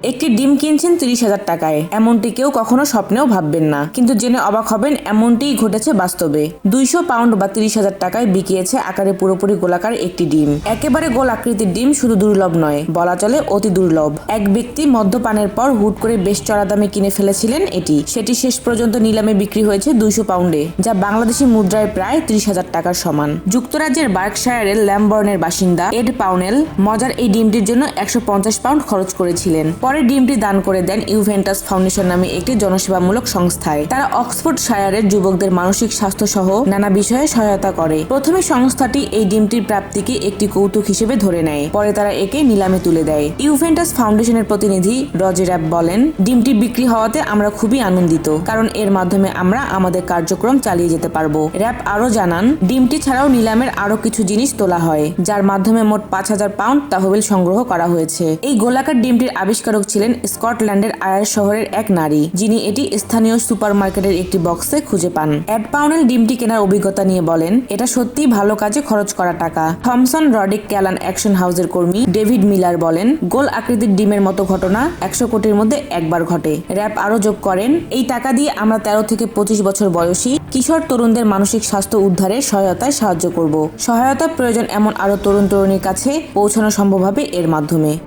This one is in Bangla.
একটি ডিম কিনছেন 30,000 টাকায়, এমনটি কেউ কখনো স্বপ্নেও ভাববেন না, কিন্তু জেনে অবাক হবেন এমনটিই ঘটেছে বাস্তবে। 200 পাউন্ড বা 30,000 টাকায় বিকিয়েছে আকারে পুরোপুরি গোলাকার একটি ডিম। একেবারে গোল আকৃতির ডিম শুধু দুর্লভ নয়, বলা চলে অতি দুর্লভ। এক ব্যক্তি মদ্যপানের পর হুট করে বেশ চড়া দামে কিনে ফেলেছিলেন সেটি শেষ পর্যন্ত নিলামে বিক্রি হয়েছে 200 পাউন্ডে, যা বাংলাদেশি মুদ্রায় প্রায় 30,000 টাকার সমান। যুক্তরাজ্যের বার্কশায়ারের ল্যামবর্নের বাসিন্দা এড পাউনেল মজার এই ডিমটির জন্য 150 পাউন্ড খরচ করেছিলেন। পরে ডিমটি দান করে দেন ইউভেন্টাস ফাউন্ডেশন নামে একটি জনসেবামূলক সংস্থায়। তারা অক্সফোর্ডশায়ারের যুবকদের মানসিক স্বাস্থ্য সহ নানা বিষয়ে সহায়তা করে। প্রথমে সংস্থাটি এই ডিমটির প্রাপ্তিকে একটি কৌতুক হিসেবে ধরে নেয়, পরে তারা একে নিলামে তুলে দেয়। ইউভেন্টাস ফাউন্ডেশনের প্রতিনিধি রজার র্যাপ বলেন, ডিমটি বিক্রি হওয়াতে আমরা খুবই আনন্দিত, কারণ এর মাধ্যমে আমরা আমাদের কার্যক্রম চালিয়ে যেতে পারবো। র্যাপ আরো জানান, ডিমটি ছাড়াও নিলামের আরো কিছু জিনিস তোলা হয়, যার মাধ্যমে মোট 5,000 পাউন্ড তহবিল সংগ্রহ করা হয়েছে। এই গোলাকার ডিমটির আবিষ্কারক ছিলেন স্কটল্যান্ডের আয়ার শহরের এক নারী, যিনি এটি স্থানীয় সুপারমার্কেটের একটি বক্সে খুঁজে পান। এড পাউনেল ডিমটি কেনার অভিজ্ঞতা নিয়ে বলেন, এটা সত্যিই ভালো কাজে খরচ করা টাকা। থমসন রডিক ক্যালান অ্যাকশন হাউসের কর্মী ডেভিড মিলার বলেন, গোল আকৃতির ডিমের মতো ঘটনা 100 কোটির মধ্যে একবার ঘটে। র্যাপ আরো যোগ করেন, এই টাকা দিয়ে আমরা 13 থেকে 25 বছর বয়সী কিশোর তরুণদের মানসিক স্বাস্থ্য উদ্ধারে সহায়তায় সাহায্য করব। সহায়তা প্রয়োজন এমন আরো তরুণ তরুণীর কাছে পৌঁছানো সম্ভব হবে এর মাধ্যমে।